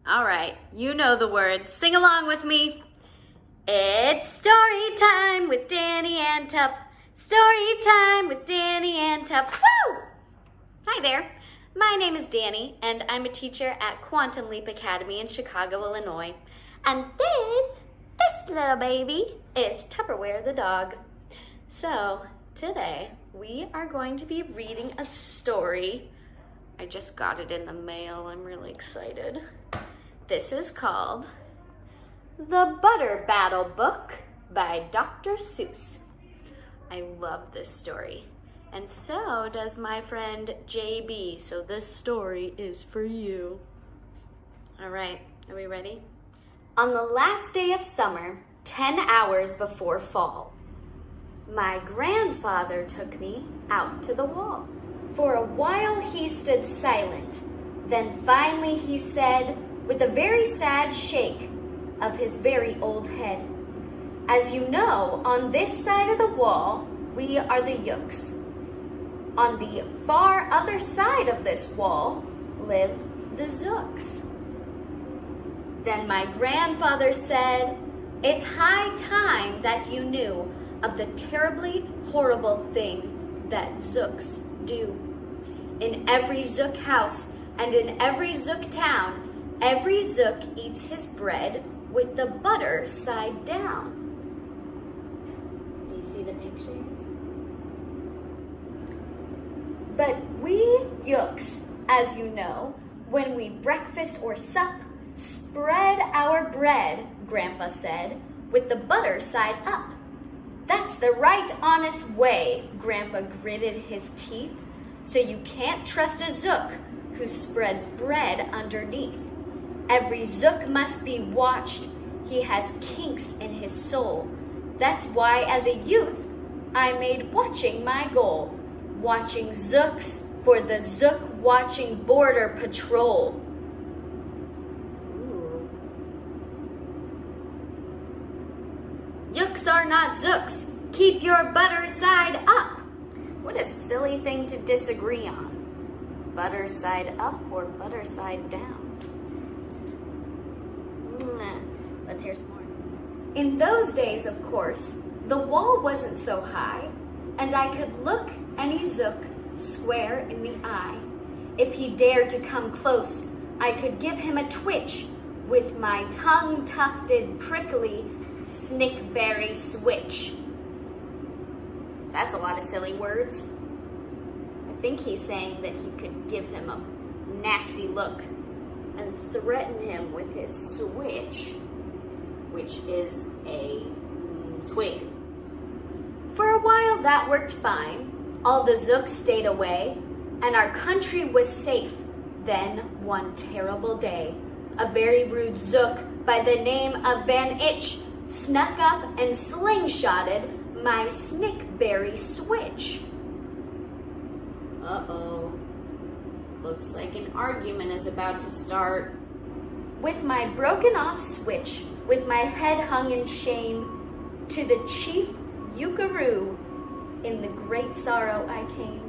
All right, you know the words. Sing along with me. It's story time with Danni and Tup. Story time with Danni and Tup. Woo! Hi there. My name is Danni, and I'm a teacher at Quantum Leap Academy in Chicago, Illinois. And this little baby is Tupperware the dog. So today we are going to be reading a story. I just got it in the mail. I'm really excited. This is called The Butter Battle Book by Dr. Seuss. I love this story, and so does my friend JB, so this story is for you. All right, are we ready? On the last day of summer, 10 hours before fall, my grandfather took me out to the wall. For a while he stood silent, then finally he said, with a very sad shake of his very old head, "As you know, on this side of the wall, we are the Yooks. On the far other side of this wall live the Zooks." Then my grandfather said, "It's high time that you knew of the terribly horrible thing that Zooks do. In every Zook house and in every Zook town, every Zook eats his bread with the butter side down." Do you see the pictures? But we Yooks, as you know, when we breakfast or sup, spread our bread, Grandpa said, with the butter side up. "That's the right honest way," Grandpa gritted his teeth. "So you can't trust a Zook who spreads bread underneath. Every Zook must be watched. He has kinks in his soul. That's why as a youth, I made watching my goal. Watching Zooks for the Zook Watching Border Patrol." Ooh. Yooks are not Zooks. Keep your butter side up. What a silly thing to disagree on. Butter side up or butter side down? Let's hear some more. In those days, of course, the wall wasn't so high, and I could look any Zook square in the eye. If he dared to come close, I could give him a twitch with my tongue-tufted, prickly snickberry switch. That's a lot of silly words. I think he's saying that he could give him a nasty look and threaten him with his switch, which is a twig. For a while that worked fine. All the Zooks stayed away, and our country was safe. Then, one terrible day, a very rude Zook by the name of Van Itch snuck up and slingshotted my snickberry switch. Uh-oh. Looks like an argument is about to start. With my broken off switch, with my head hung in shame, to the chief Yookaroo in the great sorrow I came.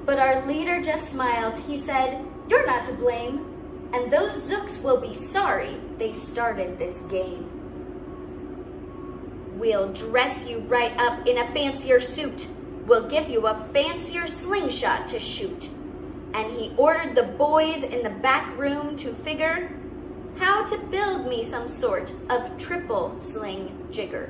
But our leader just smiled. He said, "You're not to blame, and those Zooks will be sorry they started this game. We'll dress you right up in a fancier suit. We'll give you a fancier slingshot to shoot." And he ordered the boys in the back room to figure how to build me some sort of triple sling jigger.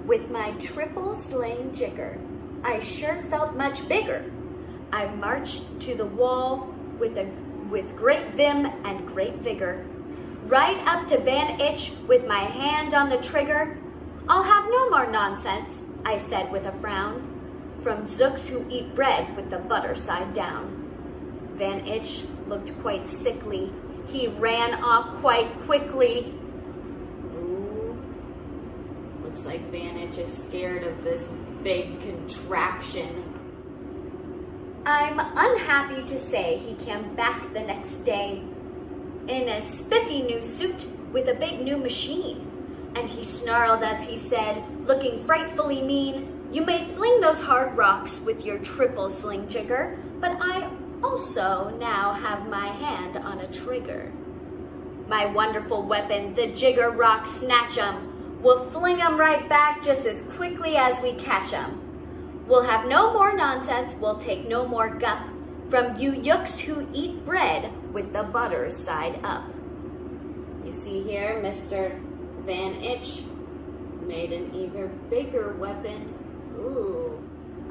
With my triple sling jigger, I sure felt much bigger. I marched to the wall with great vim and great vigor. Right up to Van Itch with my hand on the trigger. "I'll have no more nonsense," I said with a frown, "from Zooks who eat bread with the butter side down." Van Itch looked quite sickly. He ran off quite quickly. Ooh, looks like Van Itch is scared of this big contraption. I'm unhappy to say he came back the next day in a spiffy new suit with a big new machine. And he snarled as he said, looking frightfully mean, You may fling those hard rocks with your triple sling jigger, but I also now have my hand on a trigger. My wonderful weapon, the jigger rock snatch 'em. We'll fling 'em right back just as quickly as we catch 'em. We'll have no more nonsense, we'll take no more gup from you yooks who eat bread with the butter side up. You see here, Mr. Van Itch made an even bigger weapon. Ooh.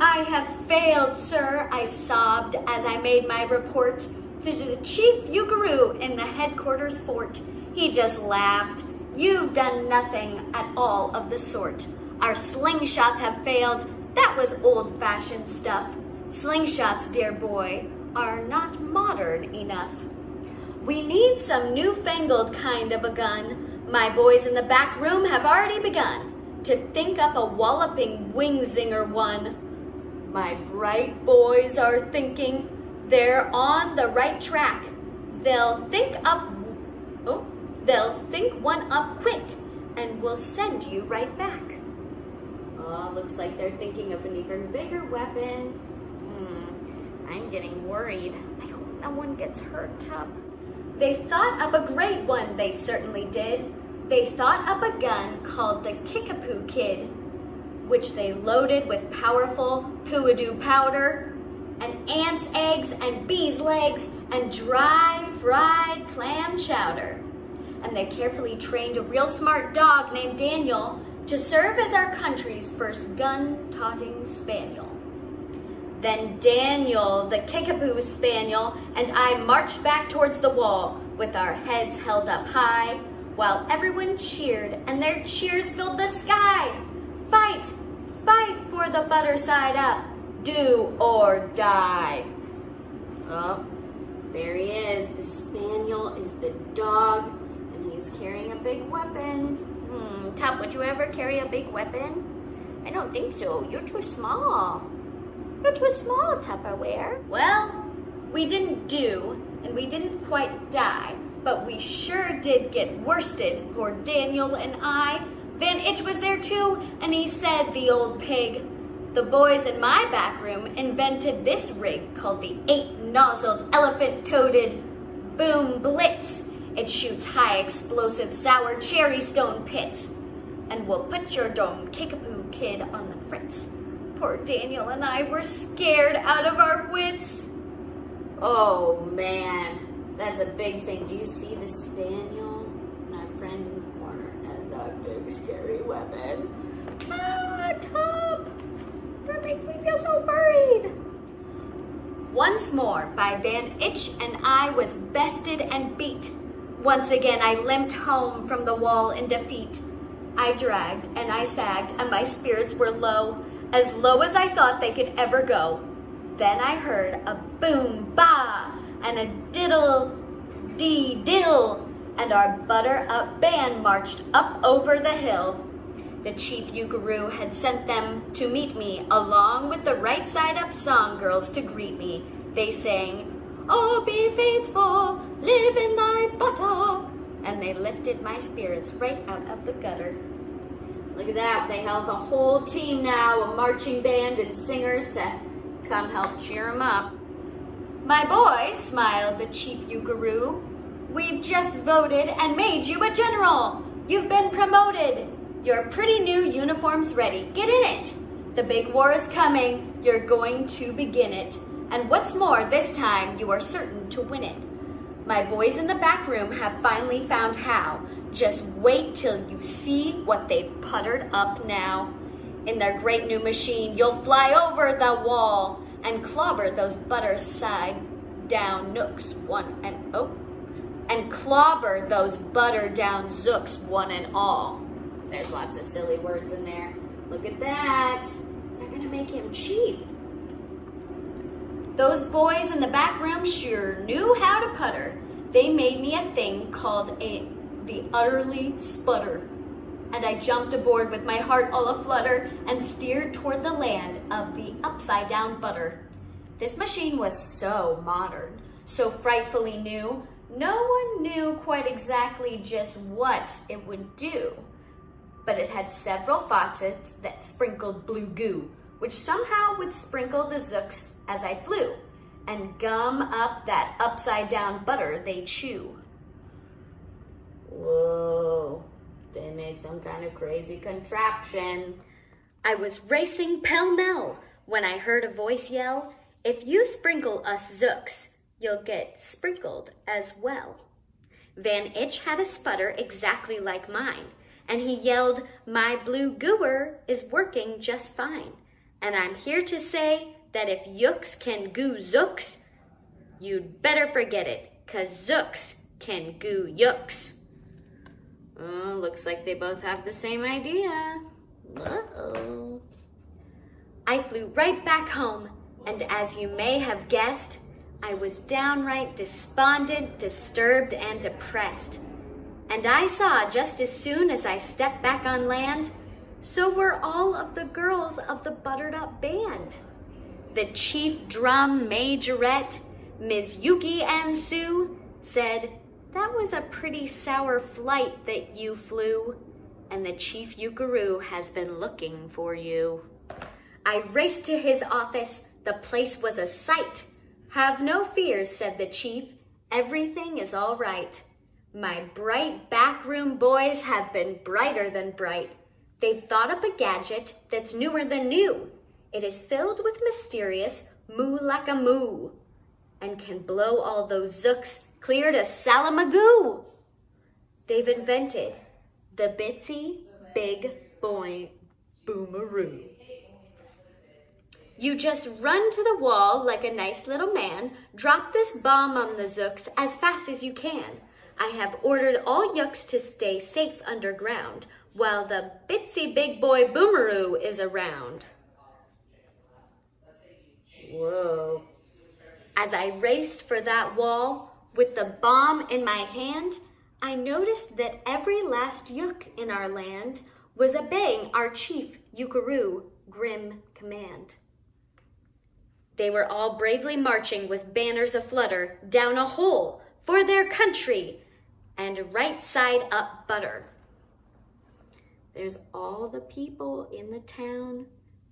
I have failed, sir, I sobbed as I made my report to the chief Yugaroo in the headquarters fort. He just laughed. You've done nothing at all of the sort. Our slingshots have failed. That was old-fashioned stuff. Slingshots, dear boy, are not modern enough. We need some newfangled kind of a gun. My boys in the back room have already begun to think up a walloping wing-zinger one. My bright boys are thinking they're on the right track. They'll think one up quick and we'll send you right back. Oh, looks like they're thinking of an even bigger weapon. I'm getting worried. I hope no one gets hurt, Tup. They thought up a great one, they certainly did. They thought up a gun called the Kickapoo Kid, which they loaded with powerful poo-a-doo powder and ants' eggs and bees' legs and dry fried clam chowder. And they carefully trained a real smart dog named Daniel to serve as our country's first gun-totting spaniel. Then Daniel, the Kickapoo Spaniel, and I marched back towards the wall with our heads held up high while everyone cheered and their cheers filled the sky. Fight, fight for the butter side up, do or die. Oh, there he is. The Spaniel is the dog and he's carrying a big weapon. Tup, would you ever carry a big weapon? I don't think so. You're too small. You're too small, Tupperware. Well, we didn't do, and we didn't quite die, but we sure did get worsted, poor Daniel and I. Van Itch was there too, and he said, the old pig, the boys in my back room invented this rig called the 8-nozzled, elephant-toaded Boom Blitz. It shoots high explosive sour cherry stone pits, and we'll put your dumb Kickapoo Kid on the fritz. Poor Daniel and I were scared out of our wits. Oh man, that's a big thing. Do you see the Spaniel and our friend in the corner and that big scary weapon? Ah, Tup! That makes me feel so worried. Once more, by Van Itch and I was bested and beat. Once again, I limped home from the wall in defeat. I dragged and I sagged and my spirits were low as I thought they could ever go. Then I heard a boom ba and a diddle dee diddle, and our butter up band marched up over the hill. The chief Yugaroo had sent them to meet me, along with the right side up song girls to greet me. They sang, "Oh, be faithful, live in thy butter," and they lifted my spirits right out of the gutter. Look at that, they have a whole team now, a marching band and singers to come help cheer them up. My boy, smiled the chief Yugaroo, we've just voted and made you a general. You've been promoted. Your pretty new uniform's ready. Get in it. The big war is coming. You're going to begin it. And what's more, this time you are certain to win it. My boys in the back room have finally found how. Just wait till you see what they've puttered up now. In their great new machine, you'll fly over the wall and clobber those butter side down nooks and clobber those butter down zooks one and all. There's lots of silly words in there. Look at that. They're gonna make him chief. Those boys in the back room sure knew how to putter. They made me a thing called the utterly sputter. And I jumped aboard with my heart all aflutter and steered toward the land of the upside down butter. This machine was so modern, so frightfully new, no one knew quite exactly just what it would do. but it had several faucets that sprinkled blue goo, which somehow would sprinkle the zooks as I flew, and gum up that upside-down butter they chew. Whoa, they made some kind of crazy contraption. I was racing pell-mell when I heard a voice yell, "If you sprinkle us zooks, you'll get sprinkled as well." Van Itch had a sputter exactly like mine, and he yelled, "My blue gooer is working just fine. And I'm here to say that if yooks can goo zooks, you'd better forget it, 'cause zooks can goo yooks." Oh, looks like they both have the same idea. Uh-oh. I flew right back home, and as you may have guessed, I was downright despondent, disturbed, and depressed. And I saw just as soon as I stepped back on land, so were all of the girls of the Buttered Up Band. The chief drum majorette, Ms. Yuki and Sue, said, "That was a pretty sour flight that you flew, and the chief Yukaroo has been looking for you." I raced to his office. The place was a sight. "Have no fears," said the chief. "Everything is all right. My bright backroom boys have been brighter than bright. They've thought up a gadget that's newer than new. It is filled with mysterious moo-lacka-moo and can blow all those zooks clear to Salamagoo. They've invented the Bitsy Big Boy Boomeroo. You just run to the wall like a nice little man, drop this bomb on the zooks as fast as you can. I have ordered all yooks to stay safe underground while the Bitsy Big Boy Boomeroo is around." Whoa. As I raced for that wall with the bomb in my hand, I noticed that every last yook in our land was obeying our chief Yukaroo grim command. They were all bravely marching with banners aflutter down a hole for their country and right side up butter. There's all the people in the town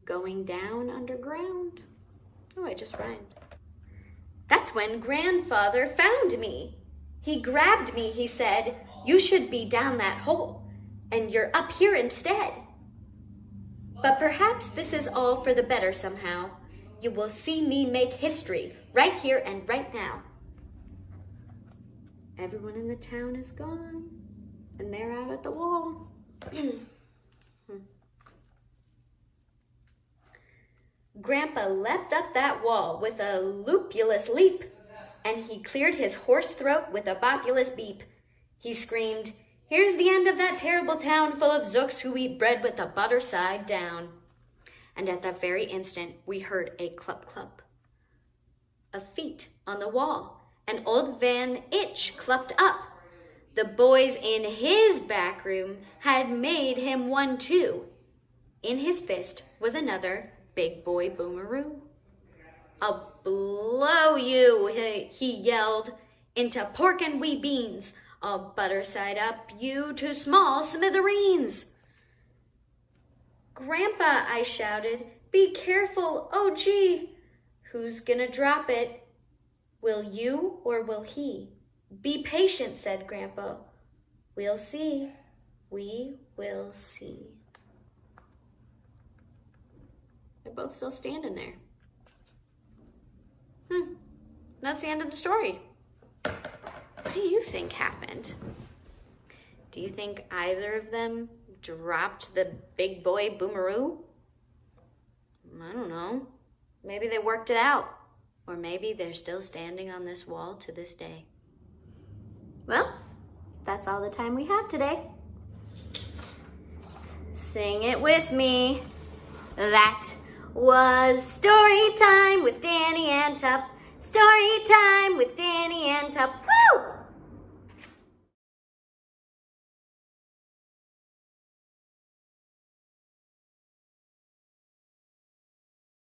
going down underground. Oh, I just rhymed. That's when Grandfather found me. He grabbed me, he said, "You should be down that hole, and you're up here instead. But perhaps this is all for the better somehow. You will see me make history right here and right now." Everyone in the town is gone, and they're out at the wall. Grandpa leapt up that wall with a loopulous leap, and he cleared his hoarse throat with a bopulous beep. He screamed, "Here's the end of that terrible town full of zooks who eat bread with the butter side down." And at that very instant, we heard a clup-clup of feet on the wall, and old Van Itch clumped up. The boys in his back room had made him one too. In his fist was another Big Boy Boomeroo. "I'll blow you," he yelled, "into pork and wee beans. I'll butter side up you to small smithereens." "Grandpa," I shouted, "be careful, oh gee." "Who's gonna drop it? Will you or will he?" "Be patient," said Grandpa. "We'll see, we will see." They're both still standing there. That's the end of the story. What do you think happened? Do you think either of them dropped the Big Boy Boomeroo? I don't know. Maybe they worked it out. Or maybe they're still standing on this wall to this day. Well, that's all the time we have today. Sing it with me. That was story time with Danni and Tup. Story time with Danni and Tup.